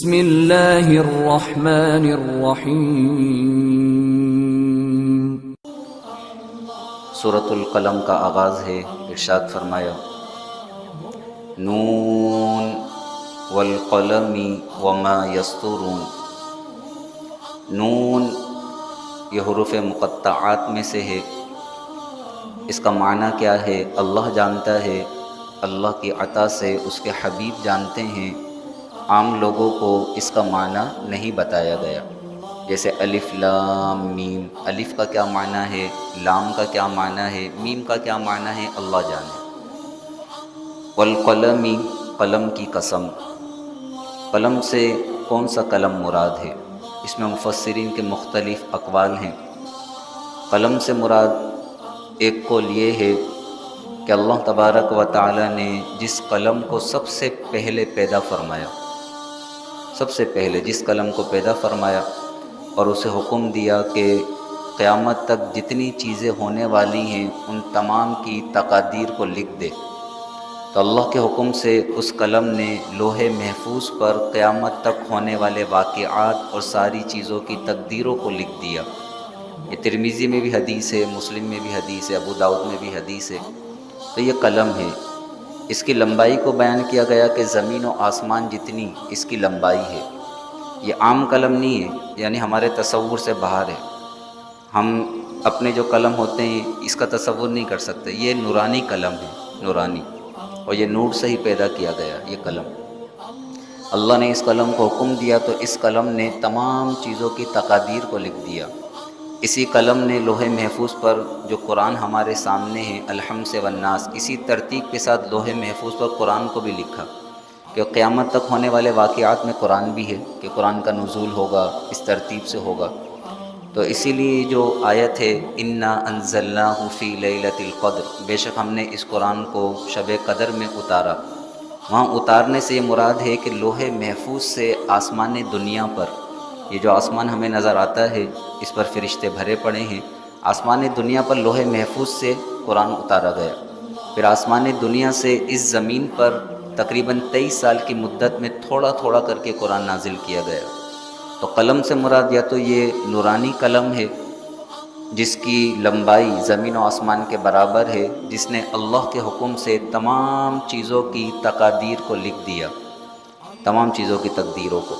بسم اللہ الرحمن الرحیم۔ سورۃ القلم کا آغاز ہے۔ ارشاد فرمایا نون والقلم وما یسطرون۔ نون یہ حروف مقطعات میں سے ہے۔ اس کا معنی کیا ہے اللہ جانتا ہے، اللہ کی عطا سے اس کے حبیب جانتے ہیں، عام لوگوں کو اس کا معنی نہیں بتایا گیا۔ جیسے الف لام میم، الف کا کیا معنی ہے، لام کا کیا معنی ہے، میم کا کیا معنی ہے، اللہ جانے۔ والقلم، قلم کی قسم۔ قلم سے کون سا قلم مراد ہے؟ اس میں مفسرین کے مختلف اقوال ہیں۔ قلم سے مراد ایک قول یہ ہے کہ اللہ تبارک و تعالی نے جس قلم کو سب سے پہلے پیدا فرمایا، سب سے پہلے جس قلم کو پیدا فرمایا اور اسے حکم دیا کہ قیامت تک جتنی چیزیں ہونے والی ہیں ان تمام کی تقادیر کو لکھ دے، تو اللہ کے حکم سے اس قلم نے لوح محفوظ پر قیامت تک ہونے والے واقعات اور ساری چیزوں کی تقدیروں کو لکھ دیا۔ یہ ترمذی میں بھی حدیث ہے، مسلم میں بھی حدیث ہے، ابو داؤد میں بھی حدیث ہے۔ تو یہ قلم ہے، اس کی لمبائی کو بیان کیا گیا کہ زمین و آسمان جتنی اس کی لمبائی ہے۔ یہ عام قلم نہیں ہے، یعنی ہمارے تصور سے باہر ہے۔ ہم اپنے جو قلم ہوتے ہیں اس کا تصور نہیں کر سکتے۔ یہ نورانی قلم ہے، نورانی، اور یہ نور سے ہی پیدا کیا گیا یہ قلم۔ اللہ نے اس قلم کو حکم دیا تو اس قلم نے تمام چیزوں کی تقادیر کو لکھ دیا۔ اسی قلم نے لوح محفوظ پر جو قرآن ہمارے سامنے ہے الحمد سے والناس، اسی ترتیب کے ساتھ لوح محفوظ پر قرآن کو بھی لکھا کہ قیامت تک ہونے والے واقعات میں قرآن بھی ہے کہ قرآن کا نزول ہوگا، اس ترتیب سے ہوگا۔ تو اسی لیے جو آیت ہے انا انزلناہ فی لیلۃ القدر، بے شک ہم نے اس قرآن کو شب قدر میں اتارا، وہاں اتارنے سے یہ مراد ہے کہ لوح محفوظ سے آسمان دنیا پر، یہ جو آسمان ہمیں نظر آتا ہے اس پر فرشتے بھرے پڑے ہیں، آسمان دنیا پر لوح محفوظ سے قرآن اتارا گیا۔ پھر آسمان دنیا سے اس زمین پر تقریباً 23 سال کی مدت میں تھوڑا تھوڑا کر کے قرآن نازل کیا گیا۔ تو قلم سے مراد یا تو یہ نورانی قلم ہے جس کی لمبائی زمین و آسمان کے برابر ہے، جس نے اللہ کے حکم سے تمام چیزوں کی تقادیر کو لکھ دیا، تمام چیزوں کی تقدیروں کو۔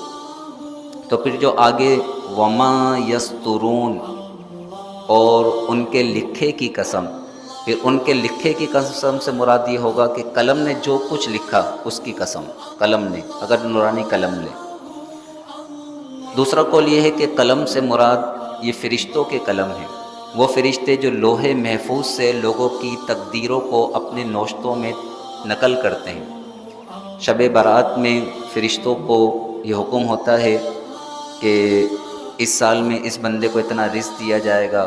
تو پھر جو آگے وما یسطرون، اور ان کے لکھے کی قسم، پھر ان کے لکھے کی قسم سے مراد یہ ہوگا کہ قلم نے جو کچھ لکھا اس کی قسم، قلم نے، اگر نورانی قلم لے۔ دوسرا قول یہ ہے کہ قلم سے مراد یہ فرشتوں کے قلم ہیں، وہ فرشتے جو لوح محفوظ سے لوگوں کی تقدیروں کو اپنے نوشتوں میں نقل کرتے ہیں۔ شب برات میں فرشتوں کو یہ حکم ہوتا ہے کہ اس سال میں اس بندے کو اتنا رزق دیا جائے گا،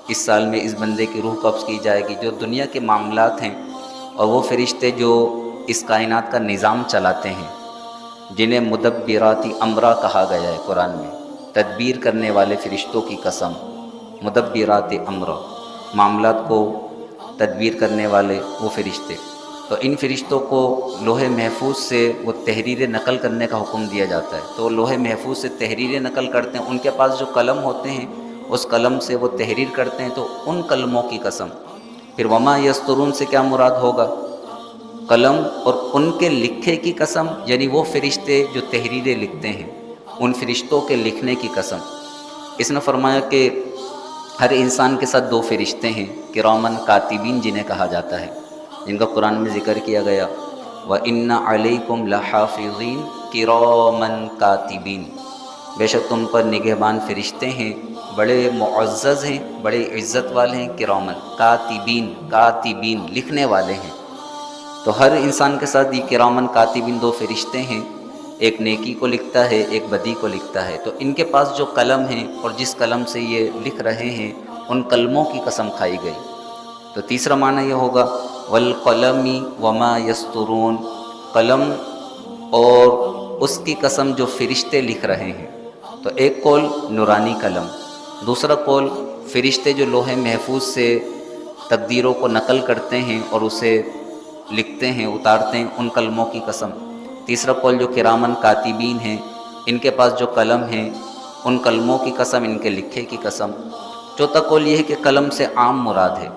اس سال میں اس بندے کی روح قبض کی جائے گی، جو دنیا کے معاملات ہیں۔ اور وہ فرشتے جو اس کائنات کا نظام چلاتے ہیں، جنہیں مدبرات امرا کہا گیا ہے قرآن میں، تدبیر کرنے والے فرشتوں کی قسم، مدبرات امرا، معاملات کو تدبیر کرنے والے وہ فرشتے۔ تو ان فرشتوں کو لوح محفوظ سے وہ تحریر نقل کرنے کا حکم دیا جاتا ہے، تو لوح محفوظ سے تحریر نقل کرتے ہیں، ان کے پاس جو قلم ہوتے ہیں اس قلم سے وہ تحریر کرتے ہیں، تو ان قلموں کی قسم۔ پھر وما یسطرون سے کیا مراد ہوگا؟ قلم اور ان کے لکھے کی قسم، یعنی وہ فرشتے جو تحریریں لکھتے ہیں، ان فرشتوں کے لکھنے کی قسم۔ اس نے فرمایا کہ ہر انسان کے ساتھ 2 فرشتے ہیں، کرامن کاتبین جنہیں کہا جاتا ہے، جن کا قرآن میں ذکر کیا گیا وَإِنَّ عَلَيْكُمْ لَحَافِظِينَ كِرَامًا كَاتِبِينَ، بے شک تم پر نگہبان فرشتے ہیں، بڑے معزز ہیں، بڑے عزت والے ہیں، کرامن کاتبین، کاتبین لکھنے والے ہیں۔ تو ہر انسان کے ساتھ یہ کرامن کاتبین 2 فرشتے ہیں، ایک نیکی کو لکھتا ہے، ایک بدی کو لکھتا ہے۔ تو ان کے پاس جو قلم ہیں اور جس قلم سے یہ لکھ رہے ہیں ان قلموں کی قسم کھائی گئی۔ تو تیسرا معنی یہ ہوگا والقلم وما یسطرون، قلم اور اس کی قسم جو فرشتے لکھ رہے ہیں۔ تو ایک قول نورانی قلم، دوسرا قول فرشتے جو لوح محفوظ سے تقدیروں کو نقل کرتے ہیں اور اسے لکھتے ہیں، اتارتے ہیں، ان قلموں کی قسم۔ تیسرا قول جو کرامن کاتبین ہیں ان کے پاس جو قلم ہیں ان قلموں کی قسم، ان کے لکھے کی قسم۔ چوتھا قول یہ ہے کہ قلم سے عام مراد ہے۔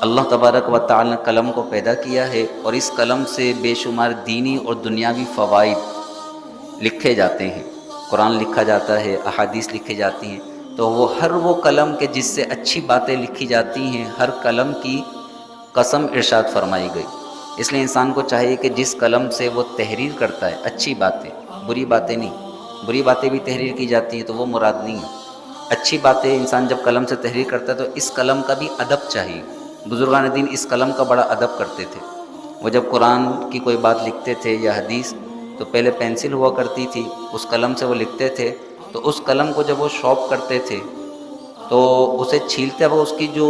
اللہ تبارک و تعالی نے قلم کو پیدا کیا ہے اور اس قلم سے بے شمار دینی اور دنیاوی فوائد لکھے جاتے ہیں، قرآن لکھا جاتا ہے، احادیث لکھی جاتی ہیں، تو وہ قلم کے جس سے اچھی باتیں لکھی جاتی ہیں، ہر قلم کی قسم ارشاد فرمائی گئی۔ اس لیے انسان کو چاہیے کہ جس قلم سے وہ تحریر کرتا ہے، اچھی باتیں، بری باتیں نہیں، بری باتیں بھی تحریر کی جاتی ہیں تو وہ مراد نہیں ہے، اچھی باتیں انسان جب قلم سے تحریر کرتا ہے تو اس قلم کا بھی ادب چاہیے۔ بزرگان دین اس قلم کا بڑا ادب کرتے تھے۔ وہ جب قرآن کی کوئی بات لکھتے تھے یا حدیث، تو پہلے پینسل ہوا کرتی تھی، اس قلم سے وہ لکھتے تھے، تو اس قلم کو جب وہ شارپ کرتے تھے تو اسے چھیلتے وقت اس کی جو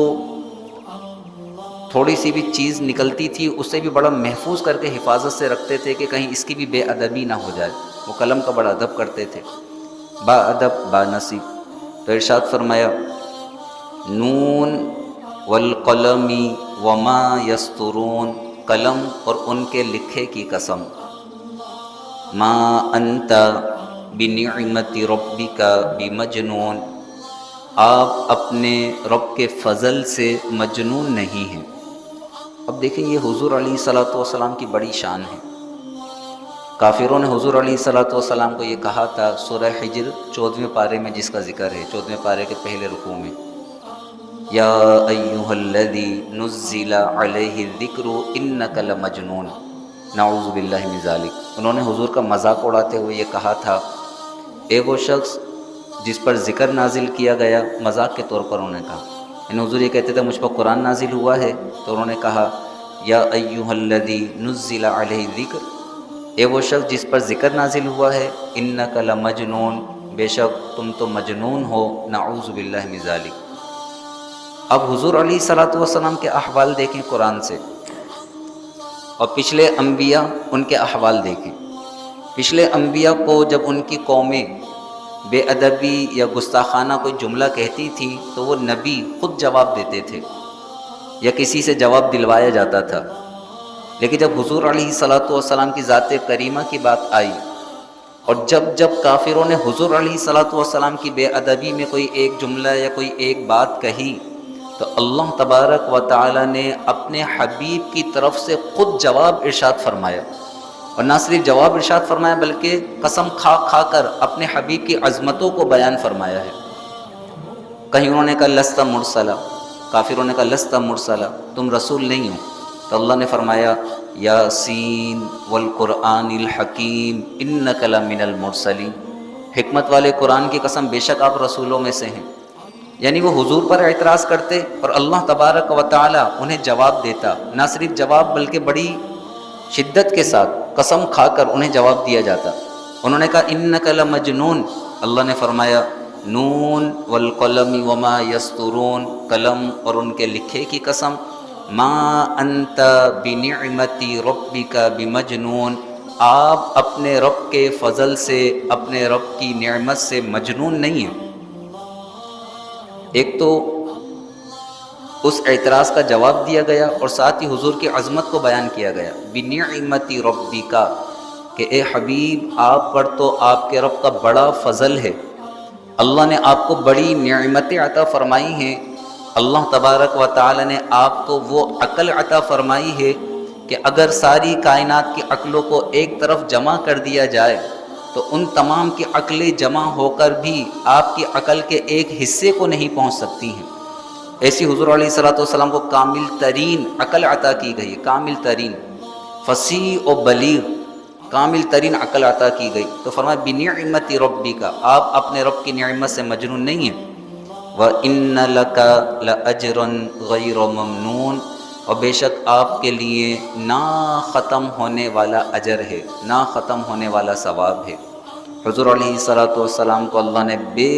تھوڑی سی بھی چیز نکلتی تھی اسے بھی بڑا محفوظ کر کے حفاظت سے رکھتے تھے کہ کہیں اس کی بھی بے ادبی نہ ہو جائے۔ وہ قلم کا بڑا ادب کرتے تھے، با ادب با نصیب۔ تو ارشاد فرمایا نون والقلم وما یسطرون، قلم اور ان کے لکھے کی قسم، ما انت بنعمت ربک بمجنون، آپ اپنے رب کے فضل سے مجنون نہیں ہیں۔ اب دیکھیں یہ حضور علیہ الصلوۃ والسلام کی بڑی شان ہے۔ کافروں نے حضور علیہ الصلوۃ والسلام کو یہ کہا تھا، سورہ حجر 14ویں پارے میں جس کا ذکر ہے، 14ویں پارے کے پہلے رکوع میں، یا ایھا الذی نزل علیہ الذکر انک لمجنون، نعوذ باللہ من ذلک۔ انہوں نے حضور کا مذاق اڑاتے ہوئے یہ کہا تھا، اے وہ شخص جس پر ذکر نازل کیا گیا، مذاق کے طور پر انہوں نے کہا۔ حضور یہ کہتے تھے مجھ پر قرآن نازل ہوا ہے، تو انہوں نے کہا یا ایھا الذی نزل علیہ الذکر، اے وہ شخص جس پر ذکر نازل ہوا ہے، انک لمجنون، بے شک تم تو مجنون ہو، نعوذ باللہ من ذلک۔ اب حضور علیہ الصلوۃ والسلام کے احوال دیکھیں قرآن سے، اور پچھلے انبیاء ان کے احوال دیکھیں۔ پچھلے انبیاء کو جب ان کی قومیں بے ادبی یا گستاخانہ کوئی جملہ کہتی تھی تو وہ نبی خود جواب دیتے تھے یا کسی سے جواب دلوایا جاتا تھا، لیکن جب حضور علیہ الصلوۃ والسلام کی ذات کریمہ کی بات آئی، اور جب کافروں نے حضور علیہ الصلوۃ والسلام کی بے ادبی میں کوئی ایک جملہ یا کوئی ایک بات کہی، تو اللہ تبارک و تعالی نے اپنے حبیب کی طرف سے خود جواب ارشاد فرمایا، اور نہ صرف جواب ارشاد فرمایا بلکہ قسم کھا کھا کر اپنے حبیب کی عظمتوں کو بیان فرمایا ہے۔ کہیں انہوں نے کہا لست مرسلا، کافروں نے کہا لست مرسلا، تم رسول نہیں ہو، تو اللہ نے فرمایا یاسین والقرآن الحکیم انک لمن المرسلین، حکمت والے قرآن کی قسم بے شک آپ رسولوں میں سے ہیں۔ یعنی وہ حضور پر اعتراض کرتے اور اللہ تبارک و تعالی انہیں جواب دیتا، نہ صرف جواب بلکہ بڑی شدت کے ساتھ قسم کھا کر انہیں جواب دیا جاتا۔ انہوں نے کہا انک لمجنون، اللہ نے فرمایا نون والقلم وما یسطرون، قلم اور ان کے لکھے کی قسم، ما انت بنعمت ربک بمجنون، آپ اپنے رب کے فضل سے، اپنے رب کی نعمت سے مجنون نہیں ہیں۔ ایک تو اس اعتراض کا جواب دیا گیا اور ساتھ ہی حضور کی عظمت کو بیان کیا گیا، بنعمت ربک، کہ اے حبیب آپ پر تو آپ کے رب کا بڑا فضل ہے، اللہ نے آپ کو بڑی نعمتیں عطا فرمائی ہیں، اللہ تبارک و تعالی نے آپ کو وہ عقل عطا فرمائی ہے کہ اگر ساری کائنات کی عقلوں کو ایک طرف جمع کر دیا جائے تو ان تمام کی عقلیں جمع ہو کر بھی آپ کی عقل کے ایک حصے کو نہیں پہنچ سکتی ہیں۔ ایسی حضور علیہ الصلوۃ والسلام کو کامل ترین عقل عطا کی گئی، کامل ترین، فصیح و بلیغ، کامل ترین عقل عطا کی گئی۔ تو فرمایا بنعمت ربک، آپ اپنے رب کی نعمت سے مجنون نہیں ہیں۔ وَإِنَّ لَكَ لَأَجْرًا غَيْرَ مَمْنُونٍ، اور بے شک آپ کے لیے نہ ختم ہونے والا اجر ہے، نہ ختم ہونے والا ثواب ہے۔ حضور علیہ الصلوۃ والسلام کو اللہ نے بے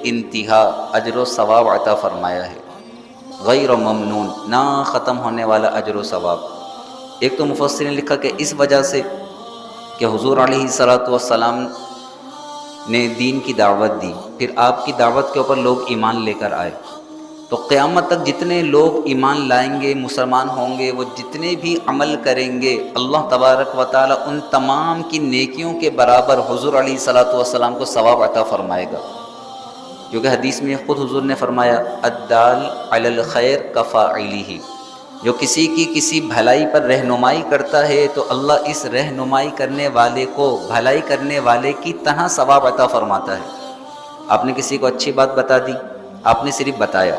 انتہا اجر و ثواب عطا فرمایا ہے، غیر ممنون، نہ ختم ہونے والا اجر و ثواب۔ ایک تو مفسرین نے لکھا کہ اس وجہ سے کہ حضور علیہ الصلوۃ والسلام نے دین کی دعوت دی، پھر آپ کی دعوت کے اوپر لوگ ایمان لے کر آئے، تو قیامت تک جتنے لوگ ایمان لائیں گے، مسلمان ہوں گے، وہ جتنے بھی عمل کریں گے، اللہ تبارک و تعالیٰ ان تمام کی نیکیوں کے برابر حضور علیہ الصلوۃ والسلام کو ثواب عطا فرمائے گا، کیونکہ حدیث میں خود حضور نے فرمایا الدال علی الخیر کفاعلہ، جو کسی کی کسی بھلائی پر رہنمائی کرتا ہے تو اللہ اس رہنمائی کرنے والے کو بھلائی کرنے والے کی طرح ثواب عطا فرماتا ہے۔ آپ نے کسی کو اچھی بات بتا دی، آپ نے صرف بتایا،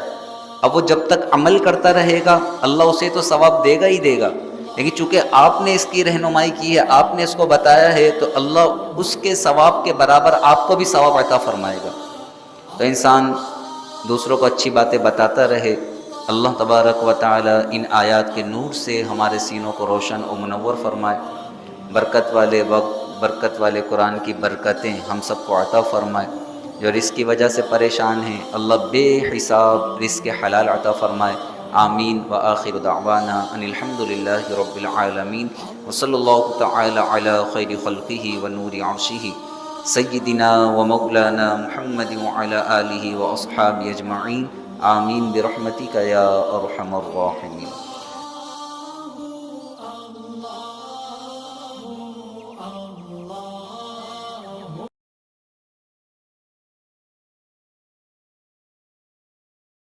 اب وہ جب تک عمل کرتا رہے گا اللہ اسے تو ثواب دے گا ہی دے گا، لیکن چونکہ آپ نے اس کی رہنمائی کی ہے، آپ نے اس کو بتایا ہے، تو اللہ اس کے ثواب کے برابر آپ کو بھی ثواب عطا فرمائے گا۔ تو انسان دوسروں کو اچھی باتیں بتاتا رہے۔ اللہ تبارک و تعالی ان آیات کے نور سے ہمارے سینوں کو روشن و منور فرمائے، برکت والے وقت، برکت والے قرآن کی برکتیں ہم سب کو عطا فرمائے۔ جو رزق کی وجہ سے پریشان ہیں اللہ بے حساب رزق حلال عطا فرمائے، آمین۔ وآخر دعوانا ان الحمد للہ رب العالمین، وصلی اللہ تعالی علی خیر خلقہ ونور عرشہ سیدنا و مولانا محمد وعلی آلہ واصحابہ اجمعین، آمین برحمتک یا ارحم الراحمین۔